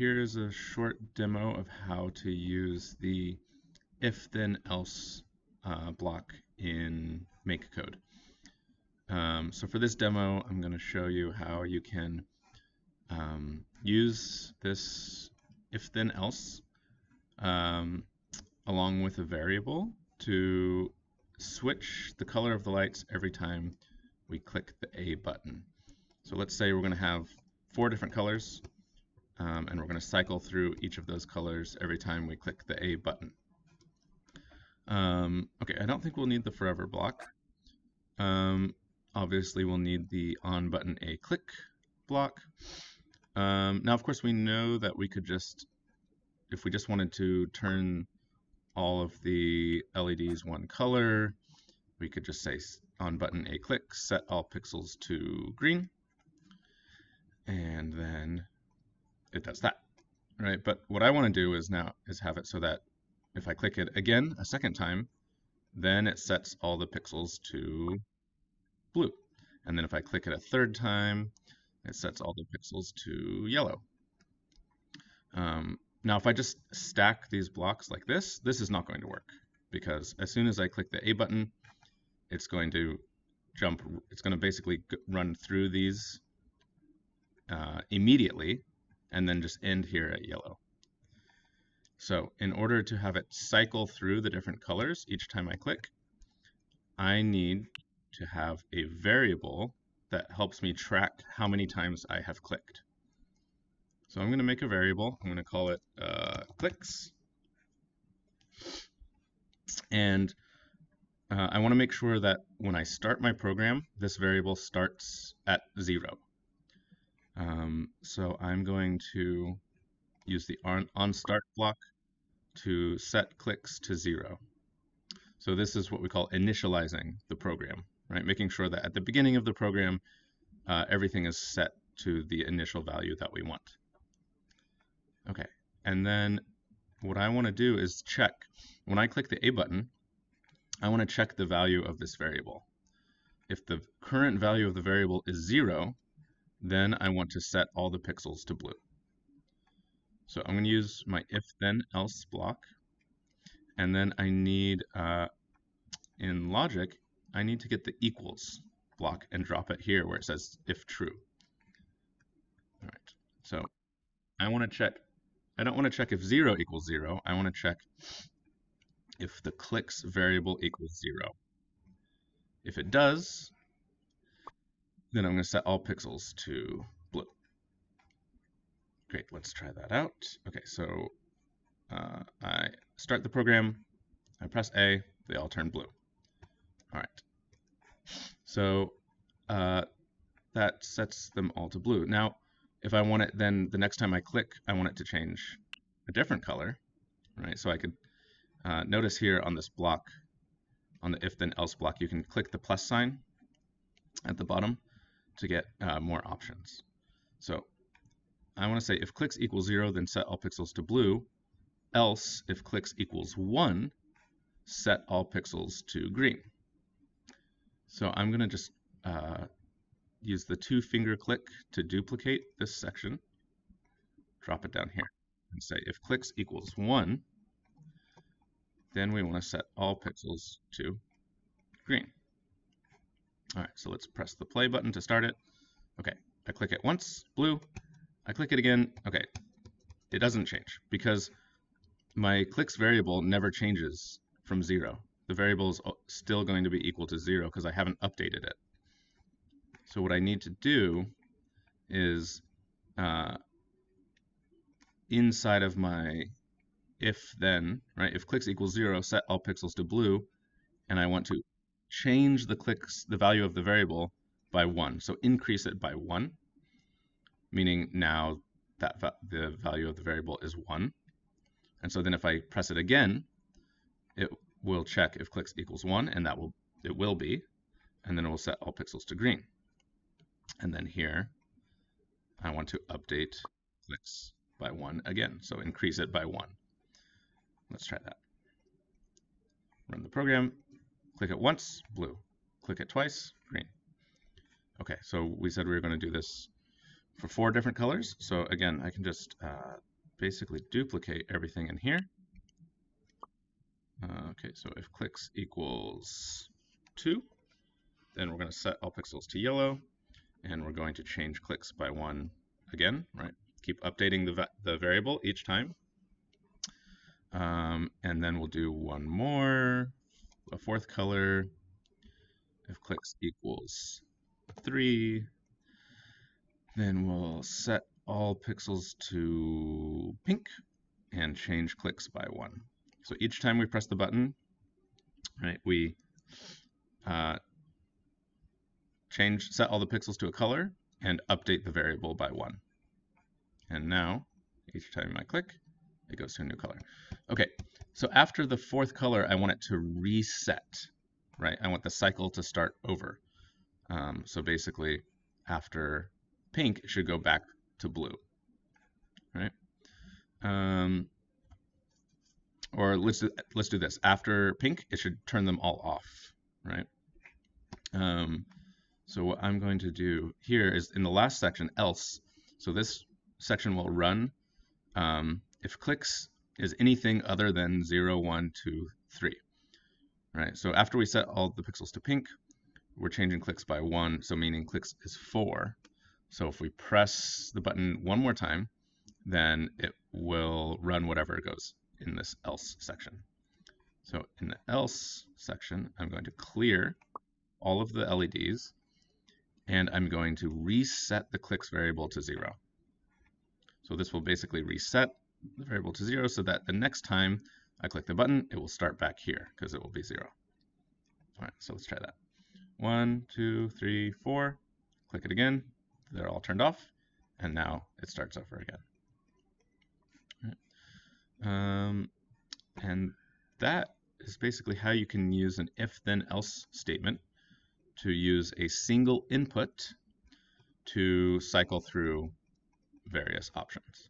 here is a short demo of how to use the if then else block in MakeCode. So for this demo, I'm going to show you how you can use this if then else along with a variable to switch the color of the lights every time we click the A button. So let's say we're going to have 4 different colors, and we're going to cycle through each of those colors every time we click the A button. Okay, I don't think we'll need the forever block. Obviously, we'll need the on button A click block. Now, of course, we know that we could just, if we just wanted to turn all of the LEDs one color, we could just say on button A click, set all pixels to green, and then it does that, right? But what I want to do is have it so that if I click it again a second time, then it sets all the pixels to blue. And then if I click it a third time, it sets all the pixels to yellow. Now, if I just stack these blocks like this is not going to work, because as soon as I click the A button, it's going to basically run through these immediately, and then just end here at yellow. So in order to have it cycle through the different colors each time I click, I need to have a variable that helps me track how many times I have clicked. So I'm going to make a variable. I'm going to call it clicks. And I want to make sure that when I start my program, this variable starts at 0. So I'm going to use the onStart block to set clicks to 0. So this is what we call initializing the program, right? Making sure that at the beginning of the program, everything is set to the initial value that we want. Okay, and then what I want to do is check. When I click the A button, I want to check the value of this variable. If the current value of the variable is 0, then I want to set all the pixels to blue. So I'm going to use my if then else block, and then I need, in logic, I need to get the equals block and drop it here where it says if true. All right, so I want to check, I don't want to check if 0 equals 0, I want to check if the clicks variable equals 0. If it does, then I'm going to set all pixels to blue. Great, let's try that out. Okay, so I start the program, I press A, they all turn blue. All right, so that sets them all to blue. Now, if I want it, then the next time I click, I want it to change a different color, right? So I could notice here on this block, on the if then else block, you can click the plus sign at the bottom to get more options. So I want to say if clicks equals 0, then set all pixels to blue. Else, if clicks equals 1, set all pixels to green. So I'm going to just use the 2-finger click to duplicate this section, drop it down here, and say if clicks equals 1, then we want to set all pixels to green. All right, so let's press the play button to start it. Okay, I click it once, blue. I click it again. Okay, it doesn't change because my clicks variable never changes from 0. The variable is still going to be equal to 0 because I haven't updated it. So what I need to do is inside of my if then, right? If clicks equals 0, set all pixels to blue, and I want to change the value of the variable by 1. So increase it by 1, meaning now that the value of the variable is 1. And so then if I press it again, it will check if clicks equals 1, and it will be, and then it will set all pixels to green. And then here, I want to update clicks by 1 again, so increase it by 1. Let's try that. Run the program, click it once, blue. Click it twice, green. Okay, so we said we were going to do this for 4 different colors. So again, I can just basically duplicate everything in here. Okay, so if clicks equals 2, then we're going to set all pixels to yellow, and we're going to change clicks by 1 again, right? Keep updating the variable each time. And then we'll do one more, a fourth color. If clicks equals 3, then we'll set all pixels to pink and change clicks by 1. So each time we press the button, right, we set all the pixels to a color and update the variable by 1. And now, each time I click, it goes to a new color. Okay, so after the fourth color, I want it to reset, right? I want the cycle to start over. So basically, after pink, it should go back to blue, right? Or let's do this. After pink, it should turn them all off, right? So what I'm going to do here is in the last section, else. So this section will run if clicks is anything other than 0, 1, 2, 3. Right. So after we set all the pixels to pink, we're changing clicks by 1, so meaning clicks is 4. So if we press the button one more time, then it will run whatever goes in this else section. So in the else section, I'm going to clear all of the LEDs, and I'm going to reset the clicks variable to 0. So this will basically reset the variable to 0 so that the next time I click the button, it will start back here because it will be 0. All right, so let's try that. 1, 2, 3, 4. Click it again. They're all turned off, and now it starts over again. And that is basically how you can use an if-then-else statement to use a single input to cycle through various options.